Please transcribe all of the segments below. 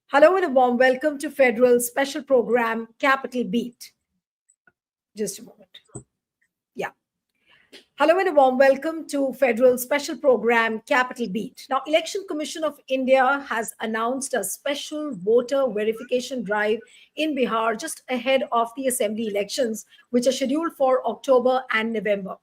Hello and a warm welcome to Federal Special Program Capital Beat. Just a moment. Yeah. Hello and a warm welcome to Federal Special Program Capital Beat. Now, Election Commission of India has announced a special voter verification drive in Bihar just ahead of the assembly elections, which are scheduled for October and November.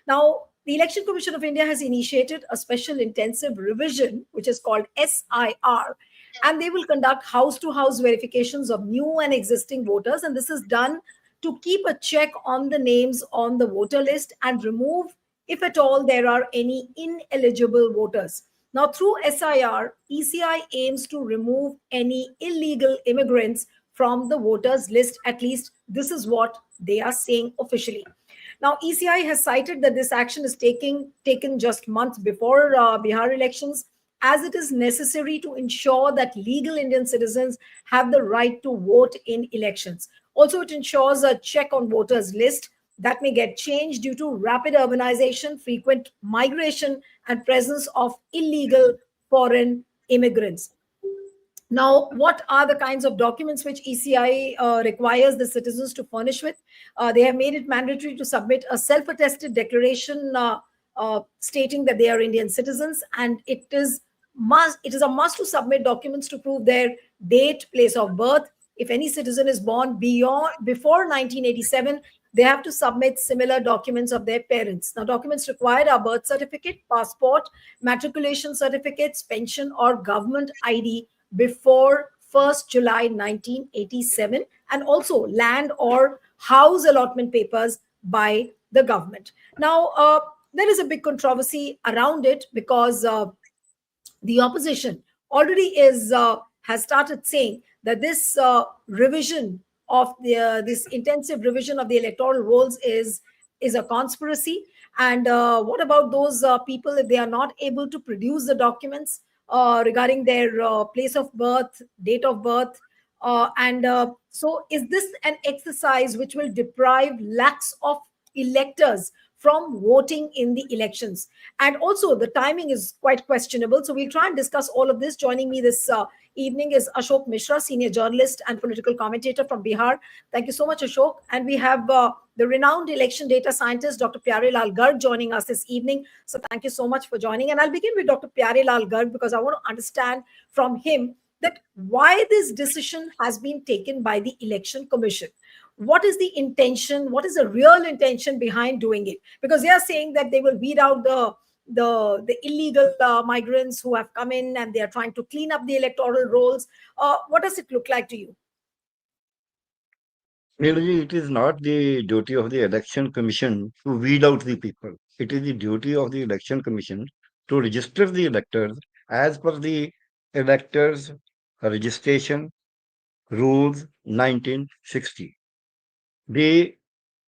Now, the Election Commission of India has initiated a special intensive revision, which is called SIR, and they will conduct house to house verifications of new and existing voters. And this is done to keep a check on the names on the voter list and remove, if at all, there are any ineligible voters. Now, through SIR, ECI aims to remove any illegal immigrants from the voters list. At least this is what they are saying officially. Now, ECI has cited that this action is taken just months before Bihar elections, as it is necessary to ensure that legal Indian citizens have the right to vote in elections. Also, it ensures a check on voters list that may get changed due to rapid urbanization, frequent migration, and presence of illegal foreign immigrants. Now, what are the kinds of documents which ECI requires the citizens to furnish with? They have made it mandatory to submit a self-attested declaration stating that they are Indian citizens, and it is a must to submit documents to prove their date, place of birth. If any citizen is born before 1987, they have to submit similar documents of their parents. Now, documents required are birth certificate, passport, matriculation certificates, pension, or government ID before 1st July 1987, and also land or house allotment papers by the government. Now, there is a big controversy around it because the opposition already is has started saying that this revision of this intensive revision of the electoral rolls is a conspiracy. And what about those people if they are not able to produce the documents regarding their place of birth, date of birth? And so, is this an exercise which will deprive lakhs of electors from voting in the elections? And also, the timing is quite questionable. So, we'll try and discuss all of this. Joining me this evening is Ashok Mishra, senior journalist and political commentator from Bihar. Thank you so much, Ashok. And we have the renowned election data scientist, Dr. Pyare Lal Garg, joining us this evening. So, thank you so much for joining. And I'll begin with Dr. Pyare Lal Garg because I want to understand from him that why this decision has been taken by the Election Commission. What is the intention? What is the real intention behind doing it? Because they are saying that they will weed out the illegal migrants who have come in, and they are trying to clean up the electoral rolls. What does it look like to you? Really, it is not the duty of the election commission to weed out the people. It is the duty of the election commission to register the electors as per the electors registration rules 1960. The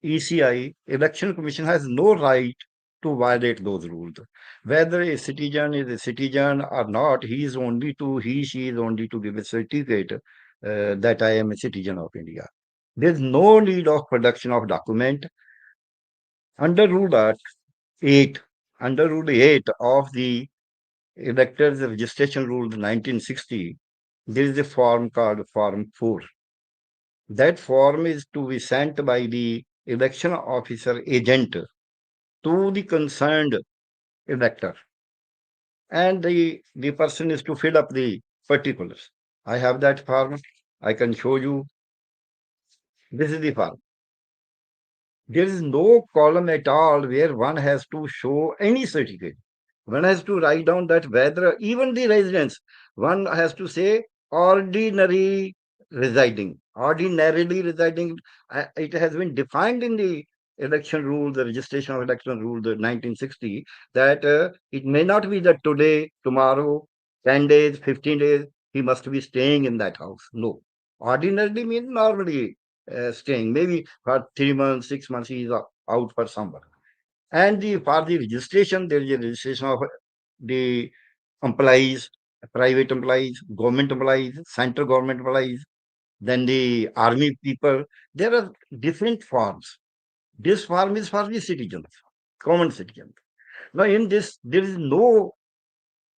ECI, Election Commission, has no right to violate those rules. Whether a citizen is a citizen or not, she is only to give a certificate that I am a citizen of India. There's no need of production of document. Under Rule 8, under Rule 8 of the Electors Registration Rule 1960, there is a form called Form 4. That form is to be sent by the election officer agent to the concerned elector. And the person is to fill up the particulars. I have that form. I can show you. This is the form. There is no column at all where one has to show any certificate. One has to write down that whether even the residence, one has to say ordinary residing. Ordinarily residing, it has been defined in the election rule, the registration of election rule, the 1960, that it may not be that today, tomorrow, 10 days, 15 days, he must be staying in that house. No. Ordinarily means normally staying. Maybe for 3 months, 6 months, he is out for summer. And for the registration, there is a registration of the employees, private employees, government employees, central government employees, then the army people. There are different forms. This form is for the citizens, common citizens. Now, in this, there is no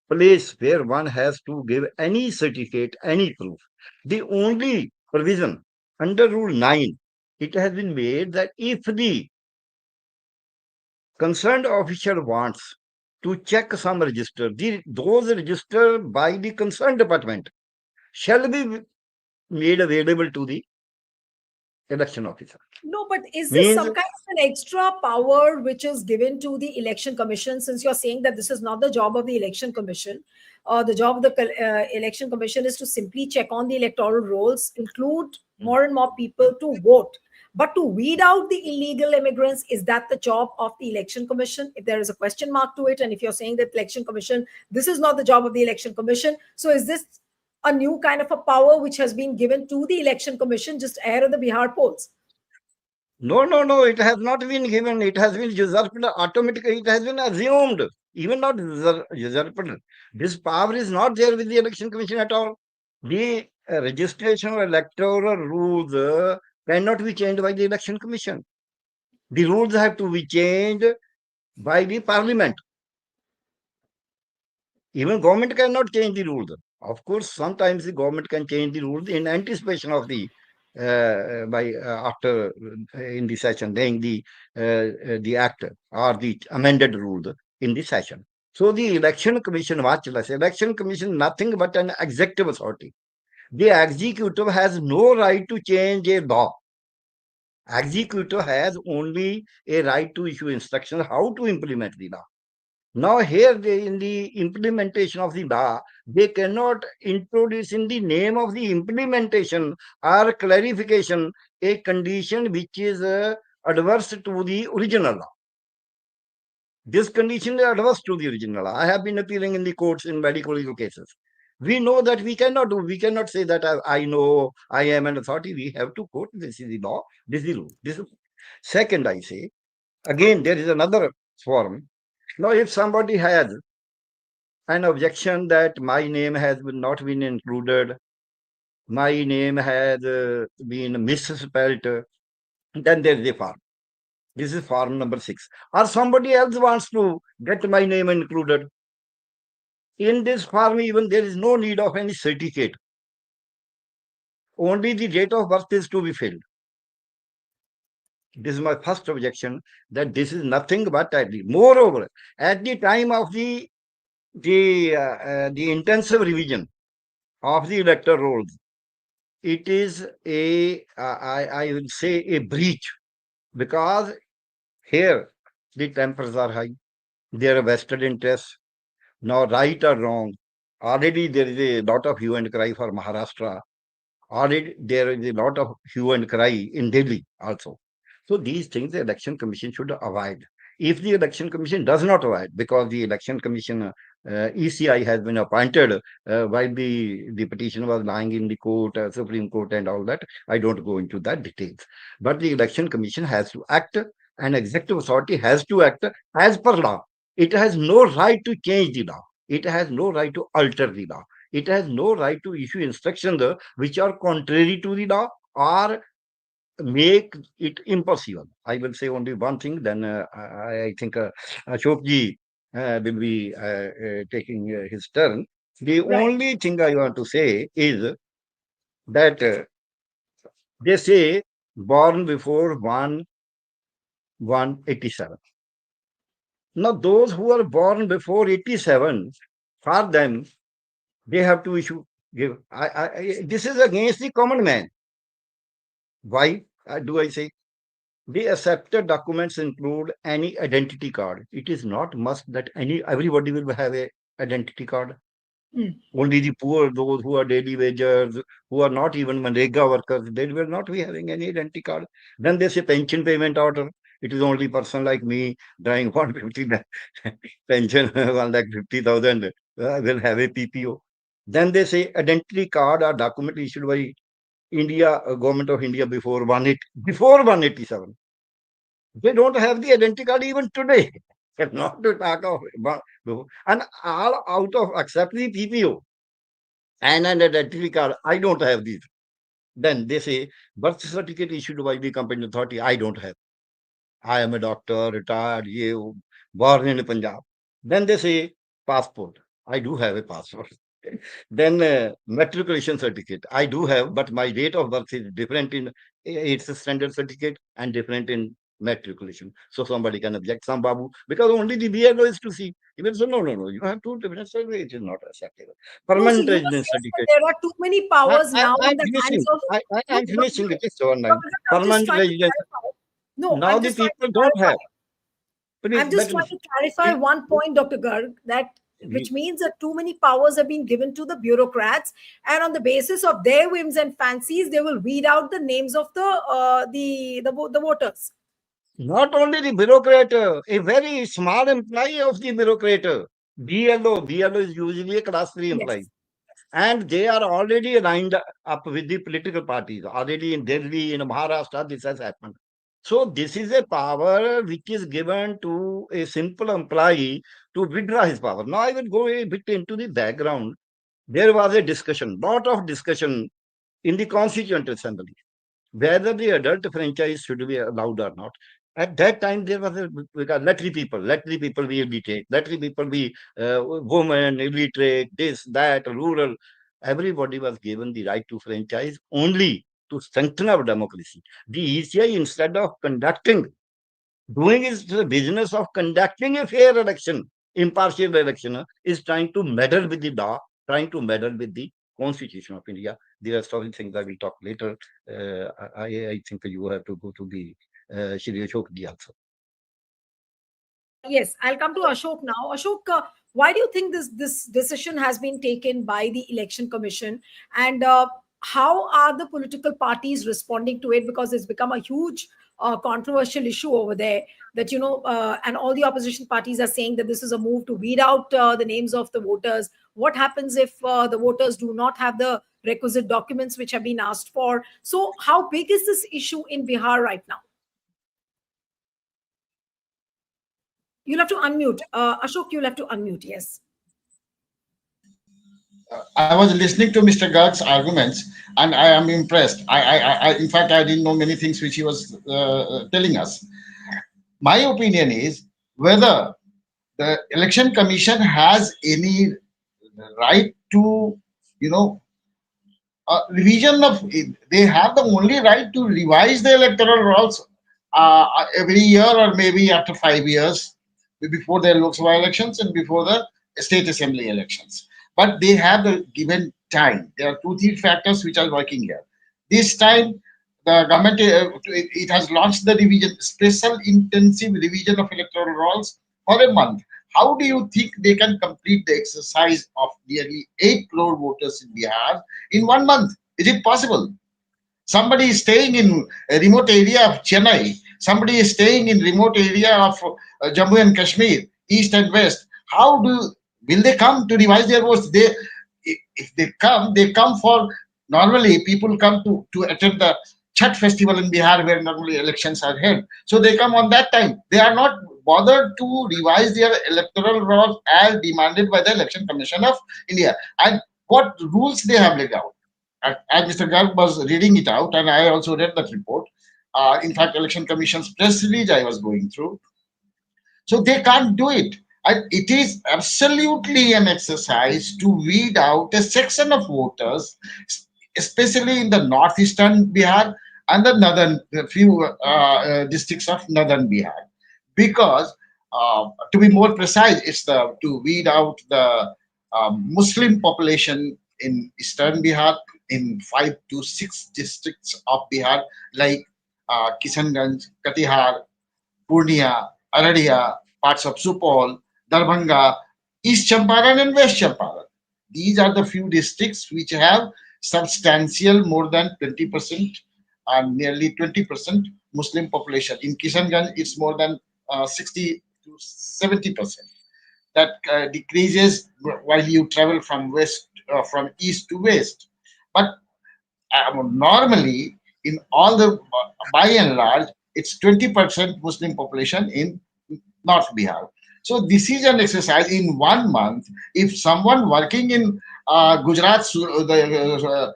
place where one has to give any certificate, any proof. The only provision under Rule 9, it has been made that if the concerned official wants to check some register, those registered by the concerned department shall be made available to the election officer. No, but is this Means some kind of an extra power which is given to the election commission? Since you're saying that this is not the job of the election commission, the job of the election commission is to simply check on the electoral rolls, include more and more people to vote. But to weed out the illegal immigrants, is that the job of the election commission? If there is a question mark to it, and if you're saying that election commission, this is not the job of the election commission, so is this a new kind of a power which has been given to the election commission just ahead of the Bihar polls? no, no, no, it has not been given. It has been usurped automatically. It has been assumed, even not usurped. This power is not there with the election commission at all. The registration of electoral rules cannot be changed by the election commission. The rules have to be changed by the parliament. Even government cannot change the rules. Of course, sometimes the government can change the rules in anticipation of the by after in the session, laying the act or the amended rules in the session. So the election commission, watch less. Election commission nothing but an executive authority. The executive has no right to change a law. Executive has only a right to issue instructions how to implement the law. Now, here in the implementation of the law, they cannot introduce in the name of the implementation or clarification a condition which is adverse to the original law. This condition is adverse to the original law. I have been appealing in the courts in medical legal cases. We know that we cannot do. We cannot say that I know I am an authority. We have to quote this is the law. This is the rule. This is second. I say again. There is another form. Now, if somebody has an objection that my name has not been included, my name has been misspelled, then there is a form. This is form number 6. Or somebody else wants to get my name included. In this form, even there is no need of any certificate. Only the date of birth is to be filled. This is my first objection, that this is nothing but moreover, at the time of the intensive revision of the electoral rolls, it is I will say a breach, because here the tempers are high, there are vested interests. Now, right or wrong, already there is a lot of hue and cry for Maharashtra. Already there is a lot of hue and cry in Delhi also. So these things the election commission should avoid. If the election commission does not avoid, because the election commission ECI has been appointed while the petition was lying in the court, Supreme Court, and all that, I don't go into that details. But the election commission has to act, and executive authority has to act as per law. It has no right to change the law. It has no right to alter the law. It has no right to issue instructions which are contrary to the law or make it impossible. I will say only one thing, then I think Ashok ji will be taking his turn. The Right. only thing I want to say is that they say born before 187. Now, those who are born before 87, for them, they have to issue. This is against the common man. Why do I say? The accepted documents include any identity card. It is not must that everybody will have a identity card. Hmm. Only the poor, those who are daily wagers, who are not even Manrega workers, they will not be having any identity card. Then they say pension payment order. It is only person like me drawing 150 pension, 1,50,000 will have a PPO. Then they say identity card or document issued by India, government of India before 187. They don't have the identity card even today. Not to talk of and all out of accept the PPO and an identity card. I don't have these. Then they say birth certificate issued by the competent authority. I don't have. I am a doctor, retired, born in Punjab. Then they say passport. I do have a passport. Then matriculation certificate. I do have, but my date of birth is different in it's a standard certificate and different in matriculation. So somebody can object, some babu, because only the BLO is to see. Even so, no, no, no. You have two different certificates. It is not acceptable. No, so Permanent you were residence saying that certificate. there are too many powers now in I'm the hands finishing. of. No, I'm finishing. It is Dr. 7-9. Garg, I'm just Permanent trying to residence. clarify. No, Now I'm the just trying to people don't have. clarify. Please, I'm just let me. trying to clarify one point, Dr. Garg, that which means that too many powers have been given to the bureaucrats, and on the basis of their whims and fancies, they will weed out the names of the voters. Not only the bureaucrat, a very small employee of the bureaucrat, BLO is usually a class 3 employee. Yes. And they are already lined up with the political parties. Already in Delhi, in Maharashtra, this has happened. So this is a power which is given to a simple employee to withdraw his power. Now I will go a bit into the background. There was a discussion, lot of discussion in the Constituent Assembly whether the adult franchise should be allowed or not. At that time, there was a because let the people be illiterate, let the people be women, illiterate, this, that, rural. Everybody was given the right to franchise only to strengthen our democracy. The ECI, instead of doing is the business of conducting a fair election, impartial election, is trying to meddle with the law, trying to meddle with the Constitution of India. The rest of the things I will talk later. I think you have to go to the Shri Ashok ji also. Yes, I'll come to Ashok now. Ashok, why do you think this decision has been taken by the Election Commission, and how are the political parties responding to it? Because it's become a huge controversial issue over there. That and all the opposition parties are saying that this is a move to weed out the names of the voters. What happens if the voters do not have the requisite documents which have been asked for? So, how big is this issue in Bihar right now? You'll have to unmute. Ashok, you'll have to unmute. Yes. I was listening to Mr. Garg's arguments, and I am impressed. In fact, I didn't know many things which he was telling us. My opinion is whether the election commission has any right to, you know, revision of. They have the only right to revise the electoral rolls every year or maybe after 5 years, before the Lok Sabha elections and before the state assembly elections. But they have the given time. There are two, three factors which are working here. This time, the government it has launched the revision, special intensive revision of electoral rolls for a month. How do you think they can complete the exercise of nearly 8 crore voters in Bihar in 1 month? Is it possible? Somebody is staying in a remote area of Chennai. Somebody is staying in remote area of Jammu and Kashmir, east and west. How will they come to revise their votes? If they come for, normally people come to attend the Chhat festival in Bihar where normally elections are held. So they come on that time. They are not bothered to revise their electoral rolls as demanded by the Election Commission of India. And what rules they have laid out? As Mr. Garg was reading it out, and I also read that report. In fact, Election Commission's press release I was going through. So they can't do it. And it is absolutely an exercise to weed out a section of voters, especially in the northeastern Bihar and the northern few districts of northern Bihar. Because to be more precise, it's to weed out the Muslim population in eastern Bihar, in 5 to 6 districts of Bihar, like Kishanganj, Katihar, Purnia, Araria, parts of Supol, Darbhanga, East Champaran and West Champaran. These are the few districts which have substantial more than 20% and nearly 20% Muslim population. In Kishanganj, it's more than 60 to 70%. That decreases while you travel from east to west. But normally, in all the by and large, it's 20% Muslim population in North Bihar. So this is an exercise in 1 month. If someone working in Gujarat, the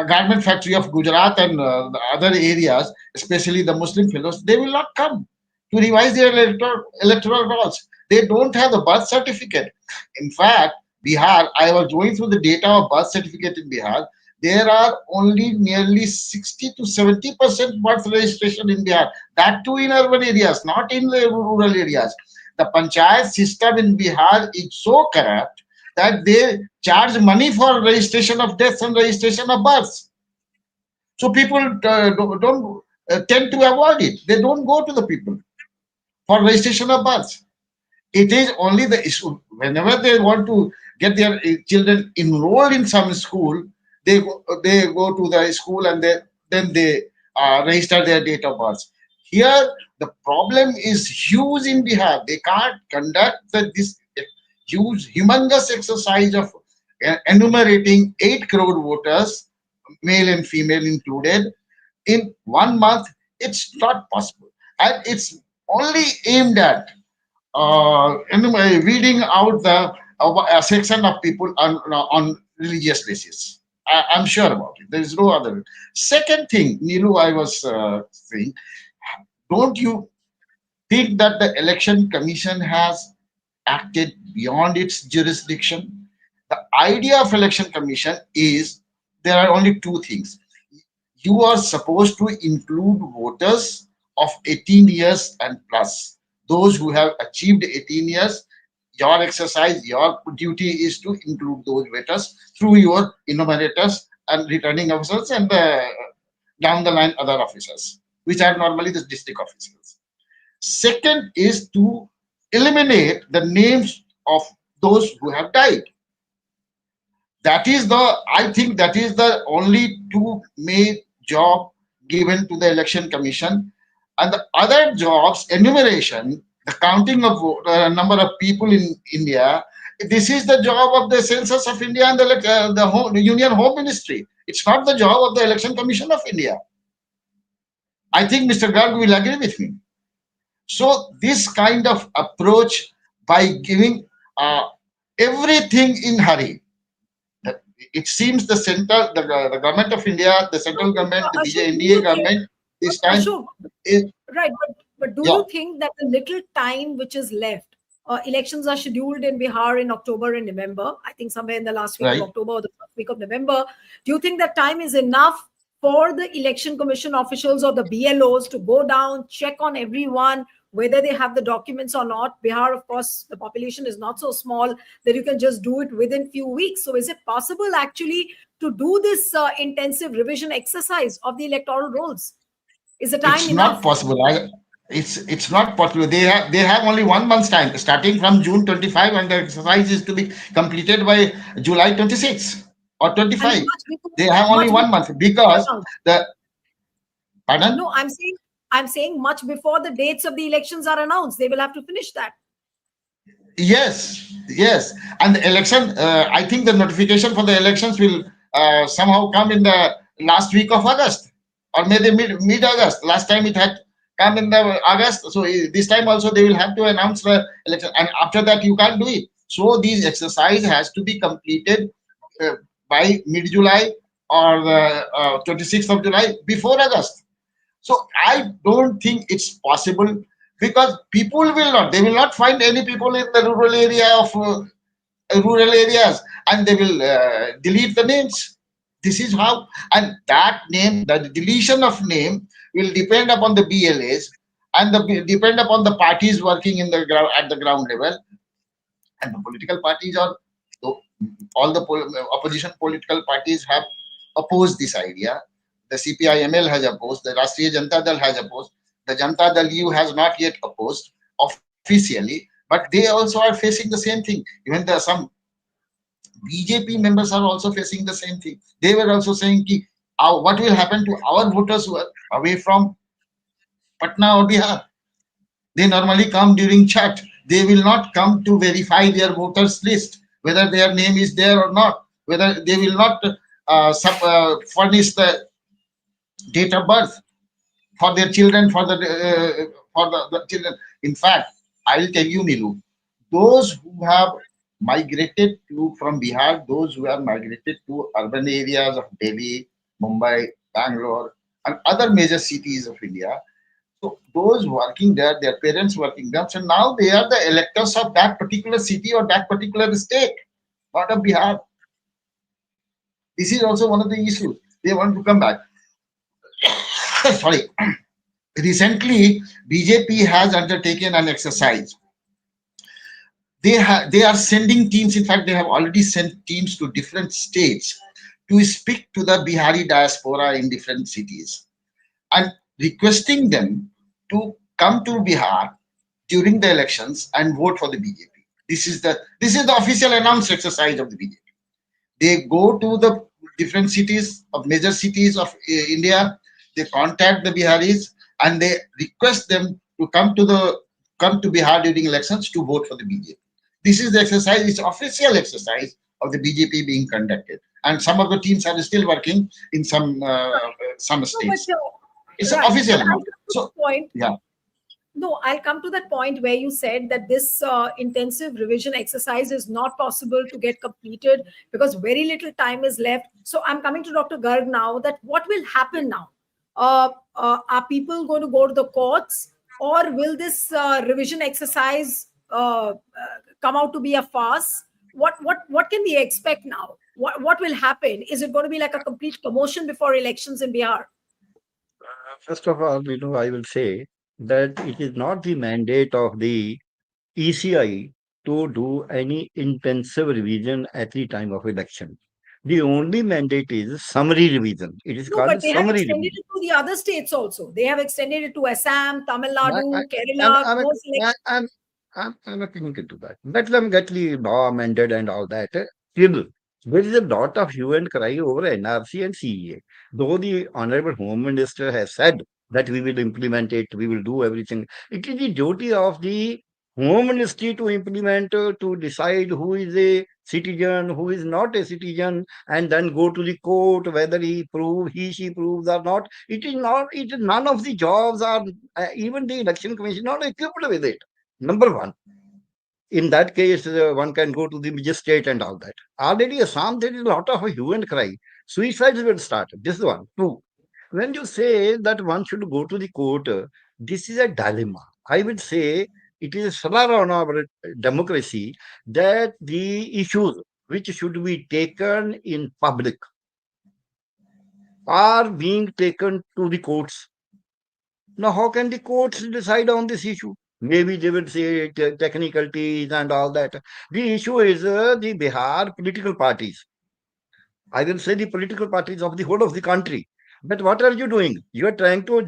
garment factory of Gujarat and the other areas, especially the Muslim fellows, they will not come to revise their electoral rolls. They don't have the birth certificate. In fact, Bihar, I was going through the data of birth certificate in Bihar. There are only nearly 60 to 70% birth registration in Bihar. That too in urban areas, not in the rural areas. The panchayat system in Bihar is so corrupt that they charge money for registration of deaths and registration of births. So people don't tend to avoid it. They don't go to the people for registration of births. It is only the issue whenever they want to get their children enrolled in some school, they go to the school and then they register their date of birth. Here the problem is huge in Bihar. They can't conduct this huge humongous exercise of enumerating 8 crore voters, male and female included, in 1 month. It's not possible, and it's only aimed at anyway, weeding out the a section of people on religious basis. I'm sure about it. There is no other. Second thing, Nilu, I was saying, don't you think that the election commission has acted beyond its jurisdiction? The idea of election commission is there are only two things. You are supposed to include voters of 18 years and plus. Those who have achieved 18 years, your exercise, your duty is to include those voters through your enumerators and returning officers and down the line other officers, which are normally the district officers. Second is to eliminate the names of those who have died. That is the, I think that is the only two main job given to the election commission. And the other jobs, enumeration, the counting of number of people in India, this is the job of the census of India and the union home ministry. It's not the job of the election commission of India. I think Mr. Garg will agree with me. So this kind of approach by giving everything in hurry, it seems the the government of India, the central government, the Ashok, do BJNDA you think, government, this time Ashok, is, right, but do yeah, you think that the little time which is left, elections are scheduled in Bihar in October and November, I think somewhere in the last week of right. October or the first week of November, do you think that time is enough for the election commission officials or the BLOs to go down, check on everyone, whether they have the documents or not? Bihar, of course, the population is not so small that you can just do it within few weeks. So is it possible actually to do this intensive revision exercise of the electoral rolls? Is the time It's not enough? possible. It's not possible. They have only 1 month's time, starting from June 25, and the exercise is to be completed by July 26 or I mean, 25. They have only much before 1 month they because announce. the pardon. No, I'm saying much before the dates of the elections are announced. They will have to finish that. Yes, yes. And the election, I think the notification for the elections will somehow come in the last week of August or maybe mid August. Last time it had come in the August, so this time also they will have to announce the election, and after that you can't do it. So these exercise has to be completed uh, by mid July or the 26th of July before August. So I don't think it's possible because people will not. They will not find any people in the rural area of rural areas, and they will delete the names. This is how, and that name, the deletion of name, will depend upon the BLAs and depend upon the parties working in the ground at the ground level, and the political parties are all the opposition political parties have opposed this idea. The CPI-ML has opposed, the Rashtriya Janata Dal has opposed, the Janata Dal U has not yet opposed officially, but they also are facing the same thing. Even there are some BJP members are also facing the same thing. They were also saying, ki, what will happen to our voters who are away from Patna or Bihar? They normally come during chat. They will not come to verify their voters list, whether their name is there or not, whether they will not furnish the date of birth for their children, for the children. In fact, I'll tell you, Nilu, those who have migrated to from Bihar, those who have migrated to urban areas of Delhi, Mumbai, Bangalore, and other major cities of India. So those working there, their parents working there, so now they are the electors of that particular city or that particular state. part of Bihar. This is also one of the issues. They want to come back. Sorry. Recently, BJP has undertaken an exercise. They are sending teams. In fact, they have already sent teams to different states to speak to the Bihari diaspora in different cities and requesting them to come to Bihar during the elections and vote for the BJP. This is the official announced exercise of the BJP. They go to the different cities of major cities of India. They contact the Biharis and they request them to come to Bihar during elections to vote for the BJP. This is the exercise. It's official exercise of the BJP being conducted, and some of the teams are still working in some No, but states. It's right. official But I'll enough. come to So the point. yeah, No, I'll come to that point where you said that this intensive revision exercise is not possible to get completed because very little time is left. So I'm coming to Dr. Garg now. That what will happen now? Are people going to go to the courts, or will this revision exercise come out to be a farce? What can we expect now? What will happen? Is it going to be like a complete commotion before elections in Bihar? First of all, I will say that it is not the mandate of the ECI to do any intensive revision at the time of election. The only mandate is summary revision. It is No, but called they have summary extended revision. it to the other states also. They have extended it to Assam, Tamil I, I, Nadu, I'm, Kerala, I'm, a, those elections. I'm looking into that. Let them get the law amended and all that. Still, there is a lot of hue and cry over NRC and CEA. Though the Honorable Home Minister has said that we will implement it, we will do everything, it is the duty of the Home Ministry to implement, to decide who is a citizen, who is not a citizen, and then go to the court whether she proves or not. It is not. It is none of the jobs are even the election commission not equipped with it. Number one, in that case, one can go to the magistrate and all that. Already, Assam, there is a lot of hue and cry. Suicides will start. This is one. Two, when you say that one should go to the court, this is a dilemma. I would say it is a slur on our democracy that the issues which should be taken in public are being taken to the courts. Now, how can the courts decide on this issue? Maybe they will say technicalities and all that. The issue is the Bihar political parties. I will say the political parties of the whole of the country. But what are you doing? You are trying to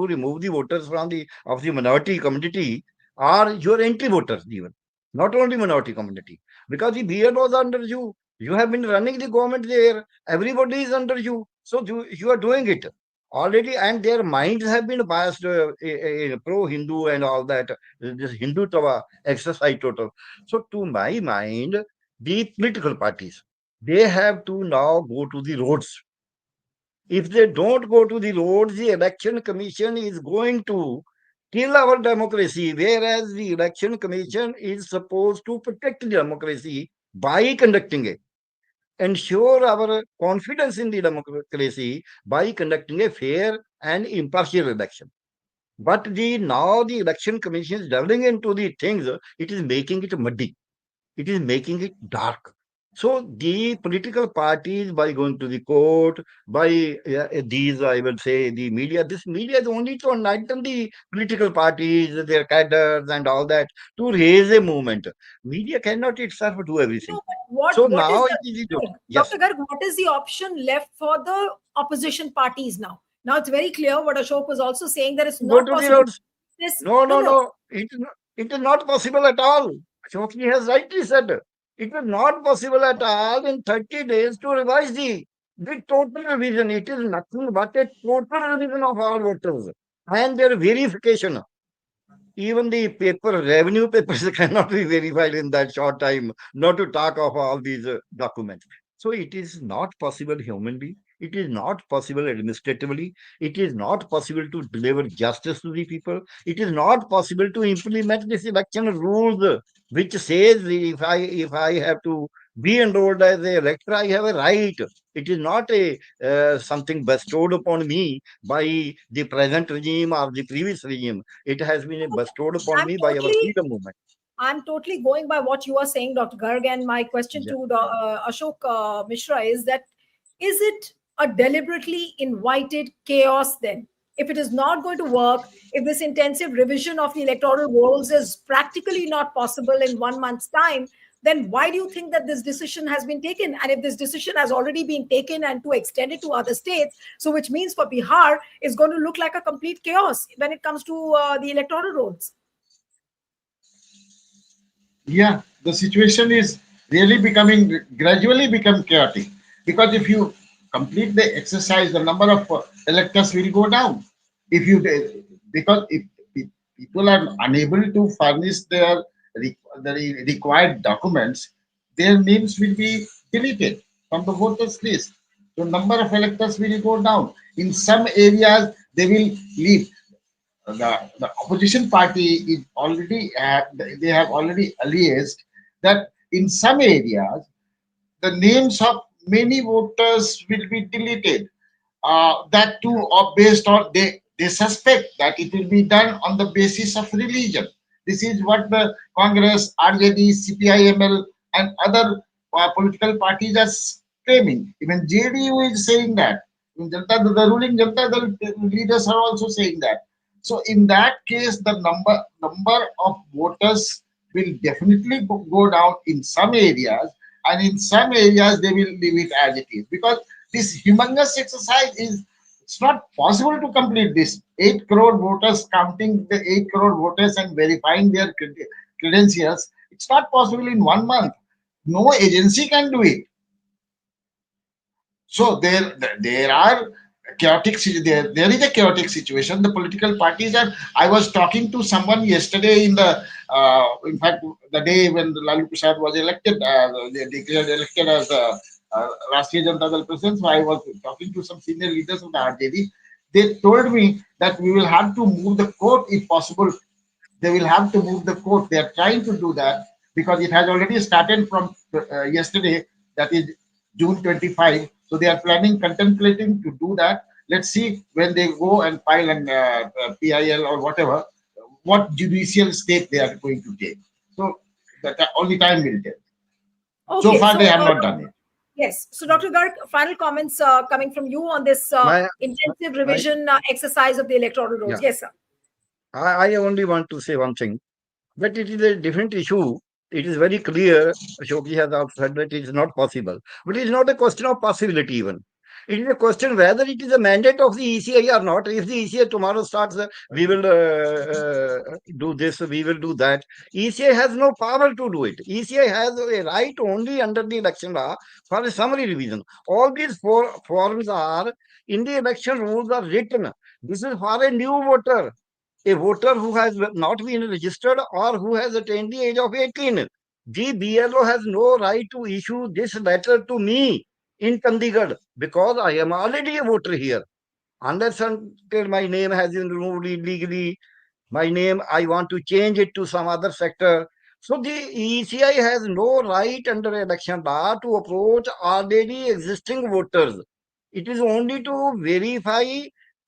remove the voters from the of the minority community, or your entry voters even, not only minority community, because the BL was under you. You have been running the government there. Everybody is under you, so you are doing it already, and their minds have been biased, pro-Hindu and all that. This Hindu Tava exercise total. So to my mind, the political parties, they have to now go to the roads. If they don't go to the roads, the election commission is going to kill our democracy, whereas the election commission is supposed to protect the democracy by conducting it, ensure our confidence in the democracy by conducting a fair and impartial election. But now the election commission is delving into the things, it is making it muddy, it is making it dark. So the political parties, by going to the court, by these, I will say, the media, this media is only to enlighten the political parties, their cadres and all that, to raise a movement. Media cannot itself do everything. No, but what So what is now the it is the duty. Yes. Dr. Garg, what is the option left for the opposition parties now? Now it's very clear what Ashok was also saying, that it's Go not to the possible. roads. This No, no no, no no. It is not possible at all. Shokri has rightly said it is not possible at all in 30 days to revise the total revision. It is nothing but a total revision of all voters and their verification. Even the revenue papers cannot be verified in that short time, not to talk of all these documents. So it is not possible humanly. It is not possible administratively. It is not possible to deliver justice to the people. It is not possible to implement this election rules, which says if I have to be enrolled as a elector, I have a right. It is not a something bestowed upon me by the present regime or the previous regime. It has been bestowed upon I'm me by our totally freedom movement. I'm totally going by what you are saying, Dr. Garg. And my question Yeah. to Ashok Mishra is that, is it a deliberately invited chaos then? If it is not going to work, if this intensive revision of the electoral rolls is practically not possible in 1 month's time, then why do you think that this decision has been taken? And if this decision has already been taken and to extend it to other states, so which means for Bihar, it's going to look like a complete chaos when it comes to the electoral rolls. Yeah, the situation is really becoming gradually become chaotic, because if you complete the exercise, the number of electors will go down. If you Because if people are unable to furnish the required documents, their names will be deleted from the voters list. So number of electors will go down. In some areas, they will leave. The opposition party is already they have already alleged that in some areas the names of many voters will be deleted. That too, or based on, they suspect that it will be done on the basis of religion. This is what the Congress, RJD, CPIML, and other political parties are claiming. Even JDU is saying that. The ruling Janata Dal leaders are also saying that. So in that case, the number of voters will definitely go down in some areas, and in some areas they will leave it as it is, because this humongous exercise is, it's not possible to complete this 8 crore voters, counting the 8 crore voters and verifying their credentials. It's not possible in 1 month. No agency can do it. So there are there is a chaotic situation. The political parties are. I was talking to someone yesterday in fact, the day when Lalu Prasad was elected, they declared elected as Rashtriya Janata Dal president. So I was talking to some senior leaders of the RJD. They told me that we will have to move the court if possible. They will have to move the court. They are trying to do that because it has already started from yesterday, that is June 25. So they are planning, contemplating to do that. Let's see when they go and file an PIL or whatever, what judicial step they are going to take. So that only time will tell. So Okay, far, they so have not done it. yes. So, Dr. Garg, final comments coming from you on this My, intensive I, revision exercise of the electoral rolls. yeah, Yes, sir. I only want to say one thing, that it is a different issue. It is very clear. Shoki has also said that it is not possible. But it is not a question of possibility even. It is a question whether it is a mandate of the ECI or not. If the ECI tomorrow starts, we will do this, we will do that. ECI has no power to do it. ECI has a right only under the election law for a summary revision. All these forms are in the election rules are written. This is for a new voter, a voter who has not been registered or who has attained the age of 18. The BLO has no right to issue this letter to me in Chandigarh because I am already a voter here. Unless until my name has been removed illegally, my name, I want to change it to some other sector. So the ECI has no right under election law to approach already existing voters. It is only to verify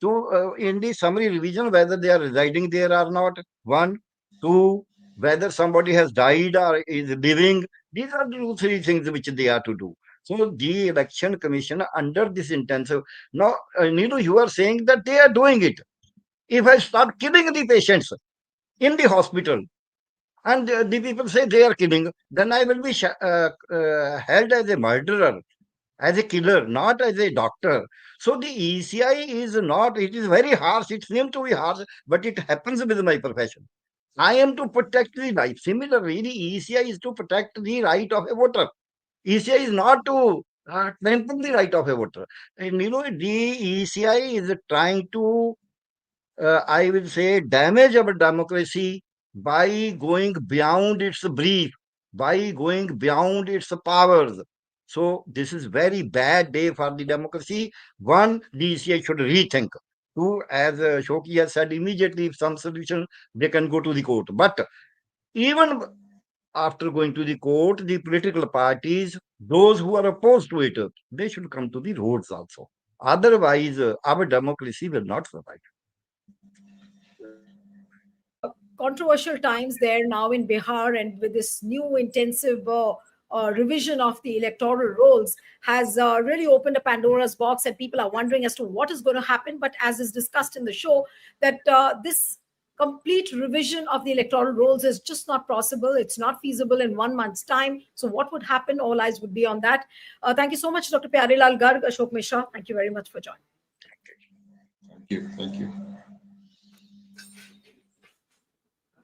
to in the summary revision whether they are residing there or not. One, two, whether somebody has died or is living. These are the two, three things which they are to do. So the election commission under this intensive. Now, Neelu, you are saying that they are doing it. If I start killing the patients in the hospital and the people say they are killing, then I will be held as a murderer, as a killer, not as a doctor. So the ECI is not, it is very harsh. It seems to be harsh, but it happens with my profession. I am to protect the life. Similarly, the ECI is to protect the right of a voter. ECI is not to trample the right of a voter. And the ECI is trying to I will say, damage our democracy by going beyond its brief, by going beyond its powers. So this is very bad day for the democracy. One, the ECI should rethink. Two, as Shoki has said, immediately if some solution, they can go to the court. But even after going to the court, the political parties, those who are opposed to it, they should come to the roads also. Otherwise, our democracy will not survive. controversial times there now in Bihar, and with this new intensive revision of the electoral rolls has really opened a Pandora's box, and people are wondering as to what is going to happen. But as is discussed in the show, that this complete revision of the electoral rolls is just not possible. It's not feasible in 1 month's time. So what would happen? All eyes would be on that. Thank you so much, Dr. Pyarelal Garg, Ashok Mishra. Thank you very much for joining. Thank you. Thank you.